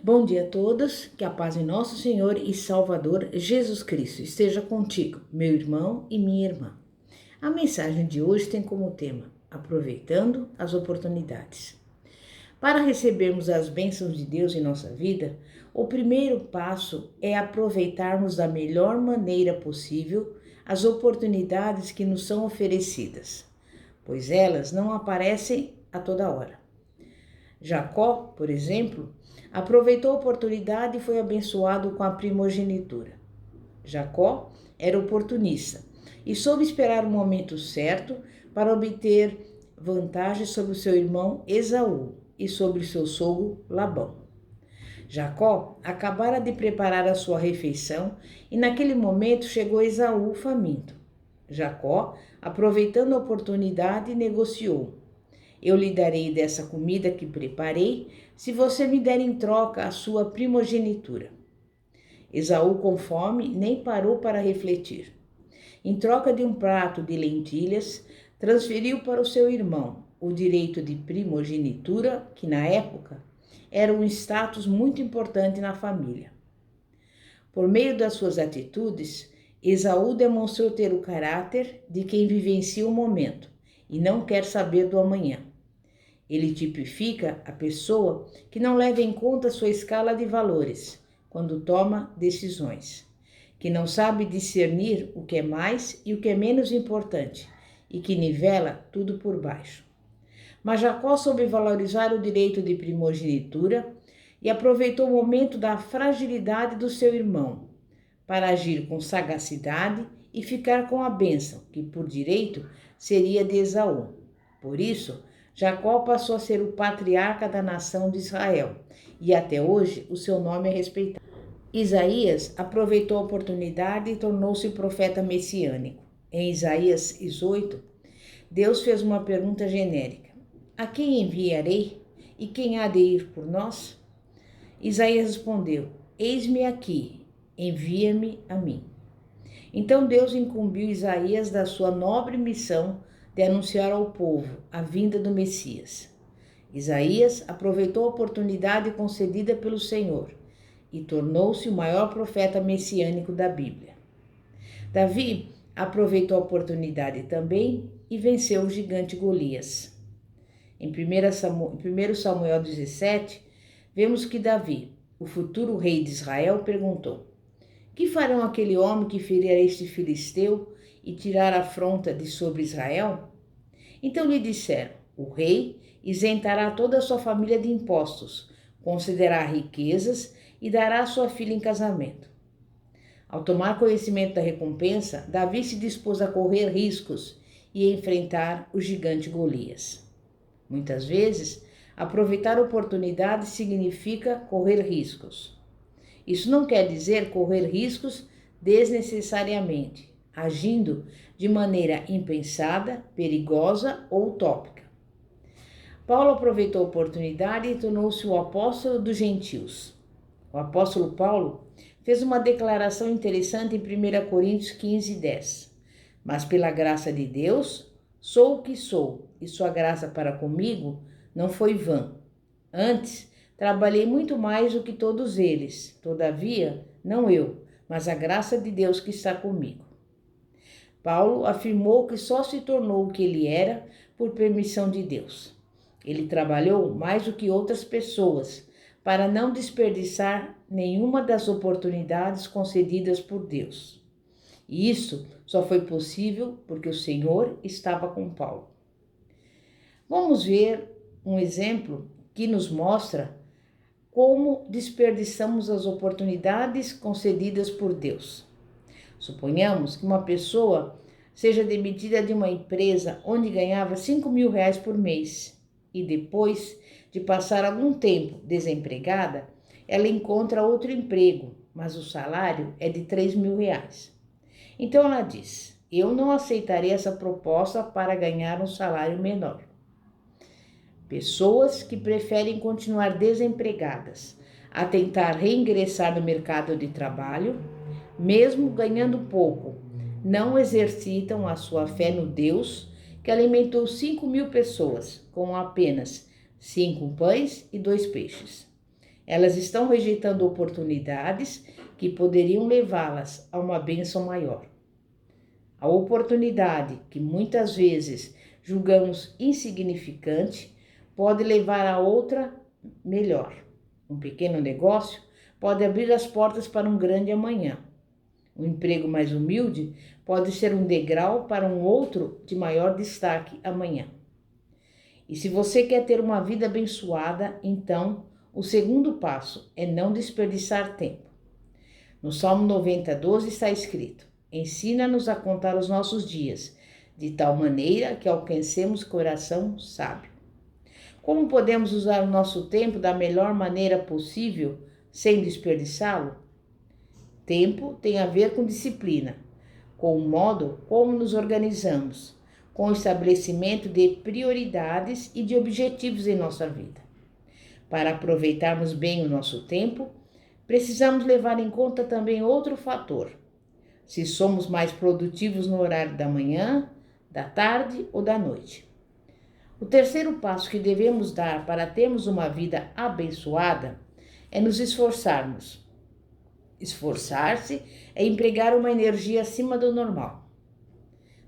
Bom dia a todos, que a paz em nosso Senhor e Salvador Jesus Cristo esteja contigo, meu irmão e minha irmã. A mensagem de hoje tem como tema: aproveitando as oportunidades. Para recebermos as bênçãos de Deus em nossa vida, o primeiro passo é aproveitarmos da melhor maneira possível as oportunidades que nos são oferecidas, pois elas não aparecem a toda hora. Jacó, por exemplo, aproveitou a oportunidade e foi abençoado com a primogenitura. Jacó era oportunista e soube esperar o momento certo para obter vantagem sobre o seu irmão Esaú e sobre seu sogro Labão. Jacó acabara de preparar a sua refeição e naquele momento chegou Esaú faminto. Jacó, aproveitando a oportunidade, negociou: eu lhe darei dessa comida que preparei, se você me der em troca a sua primogenitura. Esaú, com fome, nem parou para refletir. Em troca de um prato de lentilhas, transferiu para o seu irmão o direito de primogenitura, que na época era um status muito importante na família. Por meio das suas atitudes, Esaú demonstrou ter o caráter de quem vivencia o momento e não quer saber do amanhã. Ele tipifica a pessoa que não leva em conta sua escala de valores quando toma decisões, que não sabe discernir o que é mais e o que é menos importante e que nivela tudo por baixo. Mas Jacó soube valorizar o direito de primogenitura e aproveitou o momento da fragilidade do seu irmão para agir com sagacidade e ficar com a bênção, que por direito seria de Esaú. Por isso, Jacó passou a ser o patriarca da nação de Israel e até hoje o seu nome é respeitado. Isaías aproveitou a oportunidade e tornou-se profeta messiânico. Em Isaías 8, Deus fez uma pergunta genérica: a quem enviarei e quem há de ir por nós? Isaías respondeu: eis-me aqui, envia-me a mim. Então Deus incumbiu Isaías da sua nobre missão de anunciar ao povo a vinda do Messias. Isaías aproveitou a oportunidade concedida pelo Senhor e tornou-se o maior profeta messiânico da Bíblia. Davi aproveitou a oportunidade também e venceu o gigante Golias. Em 1 Samuel 17, vemos que Davi, o futuro rei de Israel, perguntou: que farão aquele homem que ferir este filisteu e tirar a afronta de sobre Israel? Então lhe disseram: o rei isentará toda a sua família de impostos, concederá riquezas e dará sua filha em casamento. Ao tomar conhecimento da recompensa, Davi se dispôs a correr riscos e enfrentar o gigante Golias. Muitas vezes, aproveitar oportunidades significa correr riscos. Isso não quer dizer correr riscos desnecessariamente, agindo de maneira impensada, perigosa ou utópica. Paulo aproveitou a oportunidade e tornou-se o apóstolo dos gentios. O apóstolo Paulo fez uma declaração interessante em 1 Coríntios 15, 10. Mas pela graça de Deus, sou o que sou, e sua graça para comigo não foi vã. Antes, trabalhei muito mais do que todos eles. Todavia, não eu, mas a graça de Deus que está comigo. Paulo afirmou que só se tornou o que ele era por permissão de Deus. Ele trabalhou mais do que outras pessoas para não desperdiçar nenhuma das oportunidades concedidas por Deus. E isso só foi possível porque o Senhor estava com Paulo. Vamos ver um exemplo que nos mostra como desperdiçamos as oportunidades concedidas por Deus. Suponhamos que uma pessoa seja demitida de uma empresa onde ganhava R$5.000 por mês e depois de passar algum tempo desempregada, ela encontra outro emprego, mas o salário é de R$3.000. Então ela diz: eu não aceitarei essa proposta para ganhar um salário menor. Pessoas que preferem continuar desempregadas a tentar reingressar no mercado de trabalho, mesmo ganhando pouco, não exercitam a sua fé no Deus que alimentou 5.000 pessoas com apenas 5 pães e 2 peixes. Elas estão rejeitando oportunidades que poderiam levá-las a uma bênção maior. A oportunidade que muitas vezes julgamos insignificante pode levar a outra melhor. Um pequeno negócio pode abrir as portas para um grande amanhã. Um emprego mais humilde pode ser um degrau para um outro de maior destaque amanhã. E se você quer ter uma vida abençoada, então o segundo passo é não desperdiçar tempo. No Salmo 90:12 está escrito: ensina-nos a contar os nossos dias, de tal maneira que alcancemos coração sábio. Como podemos usar o nosso tempo da melhor maneira possível, sem desperdiçá-lo? Tempo tem a ver com disciplina, com o modo como nos organizamos, com o estabelecimento de prioridades e de objetivos em nossa vida. Para aproveitarmos bem o nosso tempo, precisamos levar em conta também outro fator: se somos mais produtivos no horário da manhã, da tarde ou da noite. O terceiro passo que devemos dar para termos uma vida abençoada é nos esforçarmos. Esforçar-se é empregar uma energia acima do normal.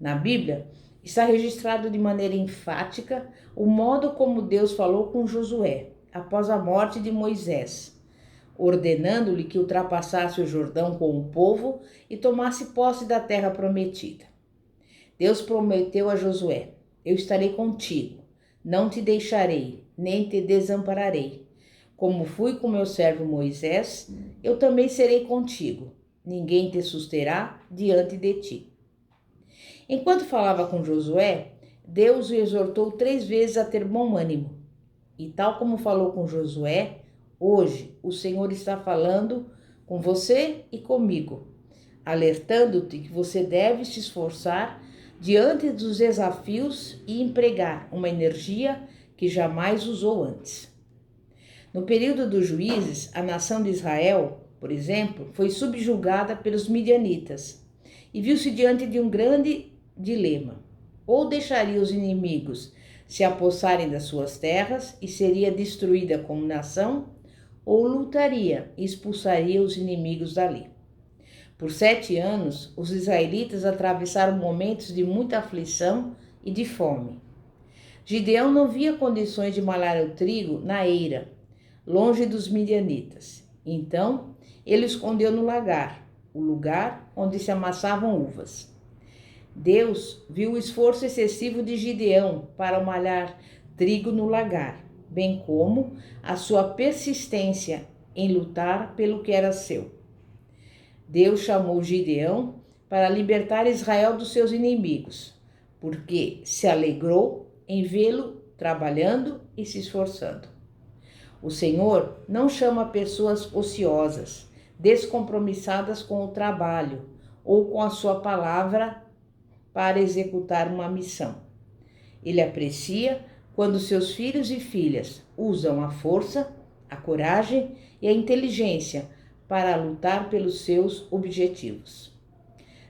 Na Bíblia, está registrado de maneira enfática o modo como Deus falou com Josué após a morte de Moisés, ordenando-lhe que ultrapassasse o Jordão com o povo e tomasse posse da terra prometida. Deus prometeu a Josué: eu estarei contigo, não te deixarei, nem te desampararei. Como fui com meu servo Moisés, eu também serei contigo. Ninguém te susterá diante de ti. Enquanto falava com Josué, Deus o exortou 3 vezes a ter bom ânimo. E tal como falou com Josué, hoje o Senhor está falando com você e comigo, alertando-te que você deve se esforçar diante dos desafios e empregar uma energia que jamais usou antes. No período dos juízes, a nação de Israel, por exemplo, foi subjugada pelos midianitas e viu-se diante de um grande dilema: ou deixaria os inimigos se apossarem das suas terras e seria destruída como nação, ou lutaria e expulsaria os inimigos dali. Por 7 anos, os israelitas atravessaram momentos de muita aflição e de fome. Gideão não via condições de malhar o trigo na eira, longe dos midianitas. Então, ele o escondeu no lagar, o lugar onde se amassavam uvas. Deus viu o esforço excessivo de Gideão para malhar trigo no lagar, bem como a sua persistência em lutar pelo que era seu. Deus chamou Gideão para libertar Israel dos seus inimigos, porque se alegrou em vê-lo trabalhando e se esforçando. O Senhor não chama pessoas ociosas, descompromissadas com o trabalho ou com a sua palavra para executar uma missão. Ele aprecia quando seus filhos e filhas usam a força, a coragem e a inteligência para lutar pelos seus objetivos.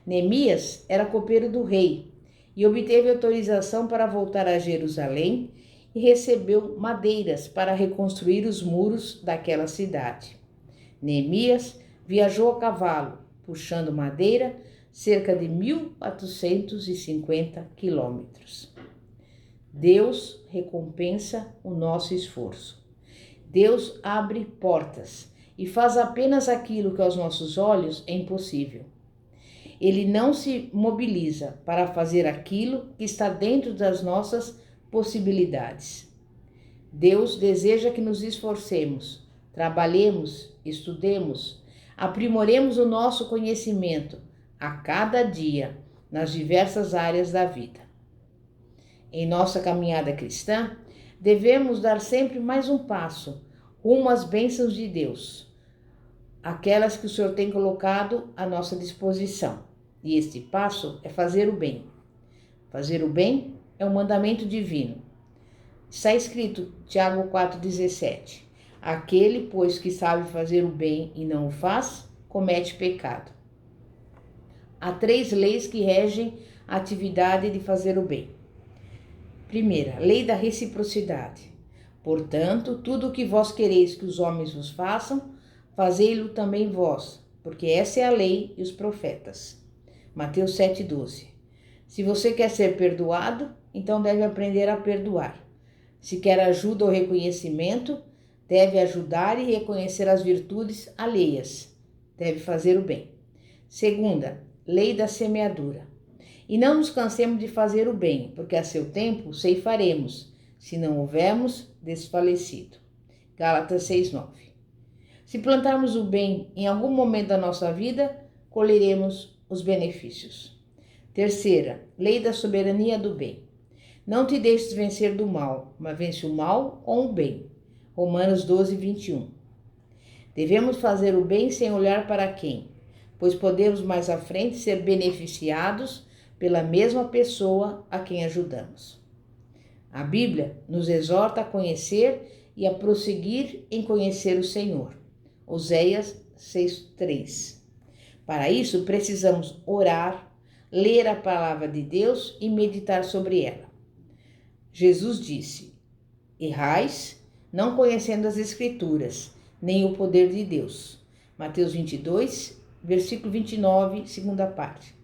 Neemias era copeiro do rei e obteve autorização para voltar a Jerusalém e recebeu madeiras para reconstruir os muros daquela cidade. Neemias viajou a cavalo, puxando madeira, cerca de 1.450 quilômetros. Deus recompensa o nosso esforço. Deus abre portas e faz apenas aquilo que aos nossos olhos é impossível. Ele não se mobiliza para fazer aquilo que está dentro das nossas possibilidades. Deus deseja que nos esforcemos, trabalhemos, estudemos, aprimoremos o nosso conhecimento a cada dia nas diversas áreas da vida. Em nossa caminhada cristã, devemos dar sempre mais um passo rumo às bênçãos de Deus, aquelas que o Senhor tem colocado à nossa disposição. E este passo é fazer o bem. Fazer o bem é um mandamento divino. Está escrito, Tiago 4,17. Aquele, pois, que sabe fazer o bem e não o faz, comete pecado. Há 3 leis que regem a atividade de fazer o bem. Primeira, lei da reciprocidade. Portanto, tudo o que vós quereis que os homens vos façam, fazei-lo também vós, porque essa é a lei e os profetas. Mateus 7,12. Se você quer ser perdoado, então deve aprender a perdoar. Se quer ajuda ou reconhecimento, deve ajudar e reconhecer as virtudes alheias. Deve fazer o bem. Segunda, lei da semeadura. E não nos cansemos de fazer o bem, porque a seu tempo ceifaremos, se não houvermos desfalecido. Gálatas 6,9. Se plantarmos o bem em algum momento da nossa vida, colheremos os benefícios. Terceira, lei da soberania do bem. Não te deixes vencer do mal, mas vence o mal com o bem. Romanos 12:21. Devemos fazer o bem sem olhar para quem, pois podemos mais à frente ser beneficiados pela mesma pessoa a quem ajudamos. A Bíblia nos exorta a conhecer e a prosseguir em conhecer o Senhor. Oséias 6:3. Para isso, precisamos orar, ler a palavra de Deus e meditar sobre ela. Jesus disse: errais, não conhecendo as Escrituras, nem o poder de Deus. Mateus 22, versículo 29, segunda parte.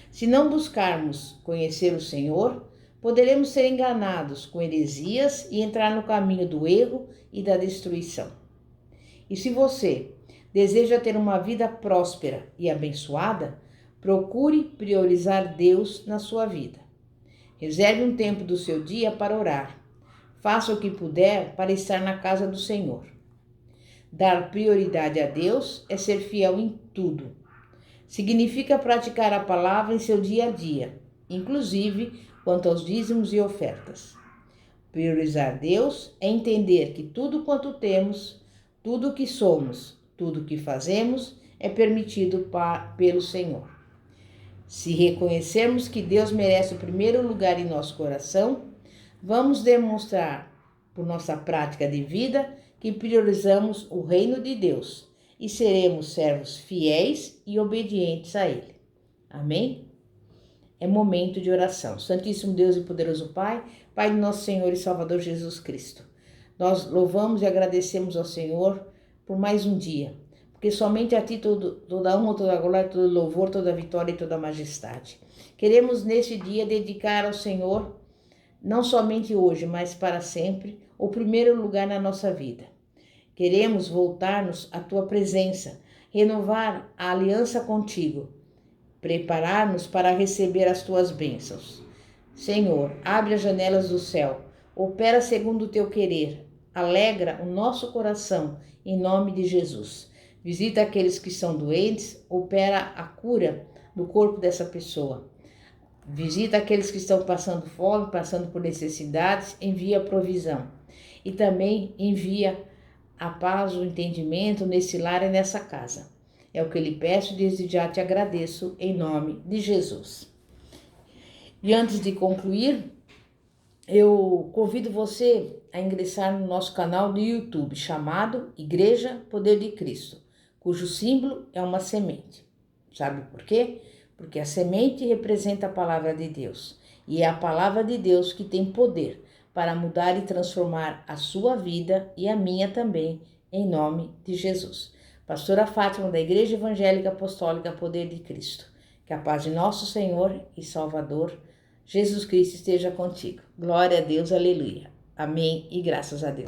Se não buscarmos conhecer o Senhor, poderemos ser enganados com heresias e entrar no caminho do erro e da destruição. E se você deseja ter uma vida próspera e abençoada, procure priorizar Deus na sua vida. Reserve um tempo do seu dia para orar. Faça o que puder para estar na casa do Senhor. Dar prioridade a Deus é ser fiel em tudo. Significa praticar a palavra em seu dia a dia, inclusive quanto aos dízimos e ofertas. Priorizar Deus é entender que tudo quanto temos, tudo o que somos, tudo o que fazemos é permitido pelo Senhor. Se reconhecermos que Deus merece o primeiro lugar em nosso coração, vamos demonstrar, por nossa prática de vida, que priorizamos o reino de Deus e seremos servos fiéis e obedientes a Ele. Amém? É momento de oração. Santíssimo Deus e poderoso Pai, Pai de nosso Senhor e Salvador Jesus Cristo, nós louvamos e agradecemos ao Senhor por mais um dia, porque somente a Ti toda honra, toda glória, todo louvor, toda vitória e toda majestade. Queremos neste dia dedicar ao Senhor, não somente hoje, mas para sempre, o primeiro lugar na nossa vida. Queremos voltar-nos à Tua presença, renovar a aliança contigo, preparar-nos para receber as Tuas bênçãos. Senhor, abre as janelas do céu, opera segundo o Teu querer, alegra o nosso coração, em nome de Jesus. Visita aqueles que são doentes, opera a cura do corpo dessa pessoa. Visita aqueles que estão passando fome, passando por necessidades, envia provisão. E também envia a paz, o entendimento nesse lar e nessa casa. É o que eu lhe peço e desde já te agradeço em nome de Jesus. E antes de concluir, eu convido você a ingressar no nosso canal do YouTube chamado Igreja Poder de Cristo, cujo símbolo é uma semente. Sabe por quê? Porque a semente representa a palavra de Deus. E é a palavra de Deus que tem poder para mudar e transformar a sua vida e a minha também, em nome de Jesus. Pastora Fátima, da Igreja Evangélica Apostólica Poder de Cristo. Que a paz de nosso Senhor e Salvador, Jesus Cristo, esteja contigo. Glória a Deus, aleluia. Amém e graças a Deus.